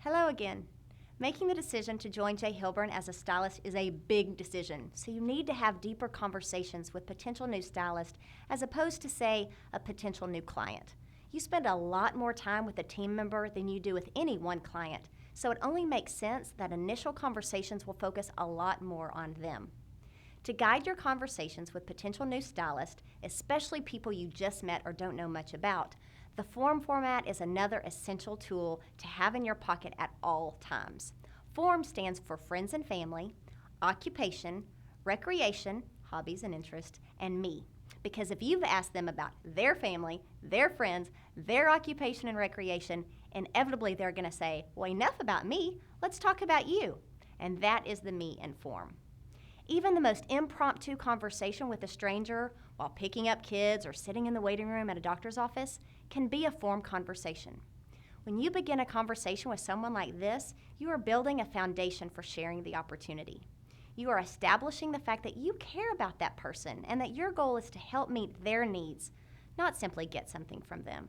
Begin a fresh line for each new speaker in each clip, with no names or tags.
Hello again. Making the decision to join J. Hilburn as a stylist is a big decision, so you need to have deeper conversations with potential new stylists as opposed to, say, a potential new client. You spend a lot more time with a team member than you do with any one client, so it only makes sense that initial conversations will focus a lot more on them. To guide your conversations with potential new stylists, especially people you just met or don't know much about, the form format is another essential tool to have in your pocket at all times. FORM stands for Friends and Family, Occupation, Recreation, Hobbies and Interests, and Me. Because if you've asked them about their family, their friends, their occupation and recreation, inevitably they're going to say, well, enough about me, let's talk about you. And that is the Me in FORM. Even the most impromptu conversation with a stranger while picking up kids or sitting in the waiting room at a doctor's office can be a FORM conversation. When you begin a conversation with someone like this, you are building a foundation for sharing the opportunity. You are establishing the fact that you care about that person and that your goal is to help meet their needs, not simply get something from them.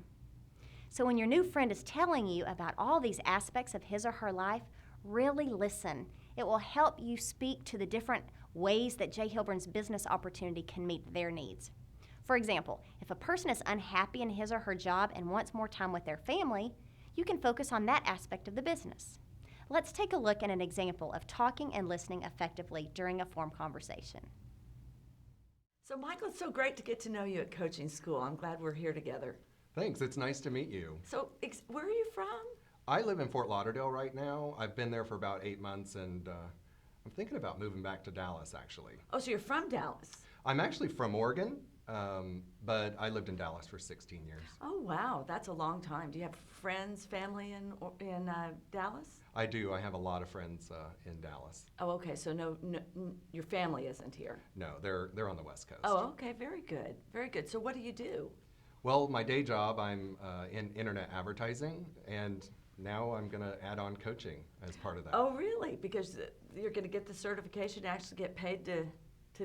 So when your new friend is telling you about all these aspects of his or her life, really listen. It will help you speak to the different ways that J. Hilburn's business opportunity can meet their needs. For example, if a person is unhappy in his or her job and wants more time with their family, you can focus on that aspect of the business. Let's take a look at an example of talking and listening effectively during a FORM conversation.
So Michael, it's so great to get to know you at coaching school. I'm glad we're here together.
Thanks, it's nice to meet you.
So where are you from?
I live in Fort Lauderdale right now. I've been there for about 8 months and I'm thinking about moving back to Dallas actually.
Oh, so you're from Dallas.
I'm actually from Oregon, but I lived in Dallas for 16 years.
Oh, wow, that's a long time. Do you have friends, family in Dallas?
I do. I have a lot of friends in Dallas.
Oh, okay, so no, your family isn't here.
No, they're on the West Coast.
Oh, okay, very good, very good. So what do you do?
Well, my day job, I'm in internet advertising, and now I'm going to add on coaching as part of that.
Oh, really? Because you're going to get the certification to actually get paid to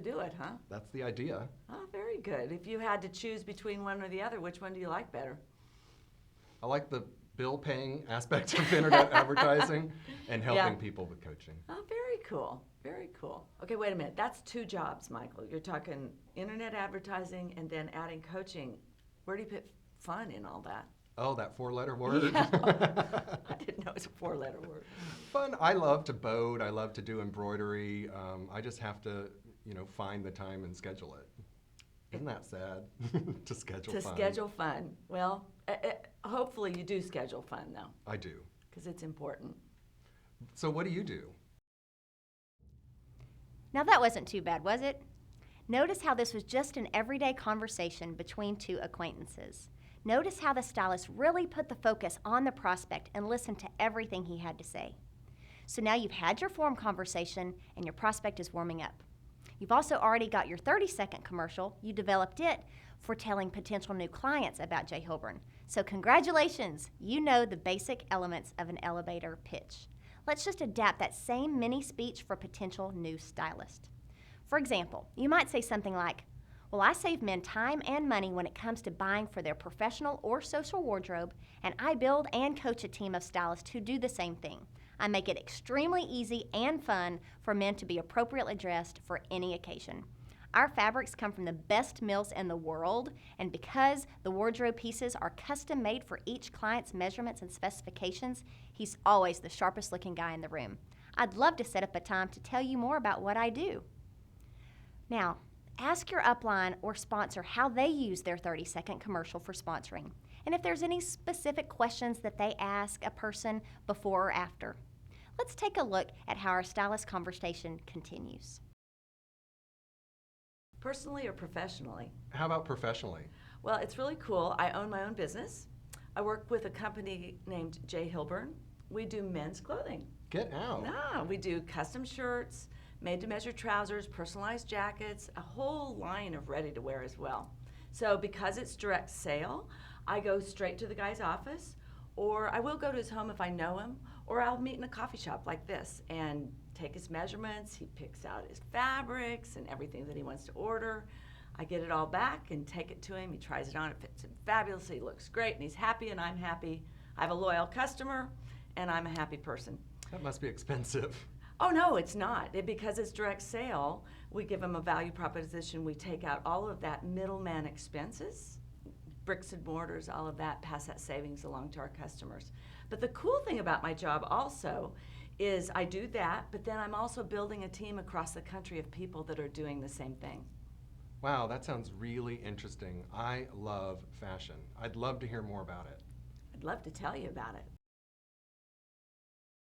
do it, huh?
That's the idea.
Oh, very good. If you had to choose between one or the other, which one do you like better?
I like the bill-paying aspect of internet advertising and helping people with coaching.
Oh, very cool. Very cool. Okay, wait a minute. That's 2 jobs, Michael. You're talking internet advertising and then adding coaching. Where do you put fun in all that?
Oh, that 4-letter word?
Yeah. I didn't know it was a 4-letter word.
Fun. I love to boat. I love to do embroidery. I just have to, find the time and schedule it. Isn't that sad? To schedule fun.
To schedule fun. Well, hopefully you do schedule fun, though.
I do.
Because it's important.
So what do you do?
Now that wasn't too bad, was it? Notice how this was just an everyday conversation between 2 acquaintances. Notice how the stylist really put the focus on the prospect and listened to everything he had to say. So now you've had your FORM conversation and your prospect is warming up. You've also already got your 30-second commercial. You developed it for telling potential new clients about J. Hilburn. So congratulations, you know the basic elements of an elevator pitch. Let's just adapt that same mini speech for potential new stylists. For example, you might say something like, well, I save men time and money when it comes to buying for their professional or social wardrobe, and I build and coach a team of stylists who do the same thing. I make it extremely easy and fun for men to be appropriately dressed for any occasion. Our fabrics come from the best mills in the world, and because the wardrobe pieces are custom made for each client's measurements and specifications, he's always the sharpest looking guy in the room. I'd love to set up a time to tell you more about what I do. Now, ask your upline or sponsor how they use their 30-second commercial for sponsoring, and if there's any specific questions that they ask a person before or after. Let's take a look at how our stylist conversation continues.
Personally or professionally?
How about professionally?
Well, it's really cool. I own my own business. I work with a company named J. Hilburn. We do men's clothing.
Get out.
No, we do custom shirts, made-to-measure trousers, personalized jackets, a whole line of ready-to-wear as well. So because it's direct sale, I go straight to the guy's office, or I will go to his home if I know him, or I'll meet in a coffee shop like this and take his measurements. He picks out his fabrics and everything that he wants to order. I get it all back and take it to him. He tries it on, it fits him fabulously, he looks great, and he's happy and I'm happy. I have a loyal customer, and I'm a happy person.
That must be expensive.
Oh, no, it's not. Because it's direct sale, we give them a value proposition. We take out all of that middleman expenses, bricks and mortars, all of that, pass that savings along to our customers. But the cool thing about my job also is I do that, but then I'm also building a team across the country of people that are doing the same thing.
Wow, that sounds really interesting. I love fashion. I'd love to hear more about it.
I'd love to tell you about it.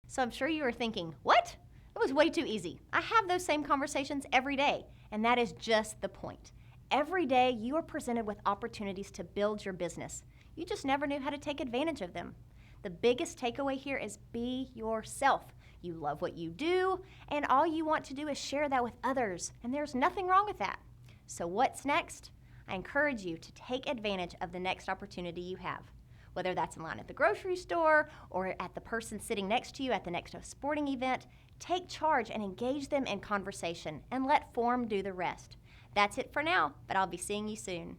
So I'm sure you are thinking, what? It was way too easy. I have those same conversations every day, and that is just the point. Every day you are presented with opportunities to build your business. You just never knew how to take advantage of them. The biggest takeaway here is be yourself. You love what you do, and all you want to do is share that with others, and there's nothing wrong with that. So what's next? I encourage you to take advantage of the next opportunity you have. Whether that's in line at the grocery store or at the person sitting next to you at the next sporting event, take charge and engage them in conversation and let form do the rest. That's it for now, but I'll be seeing you soon.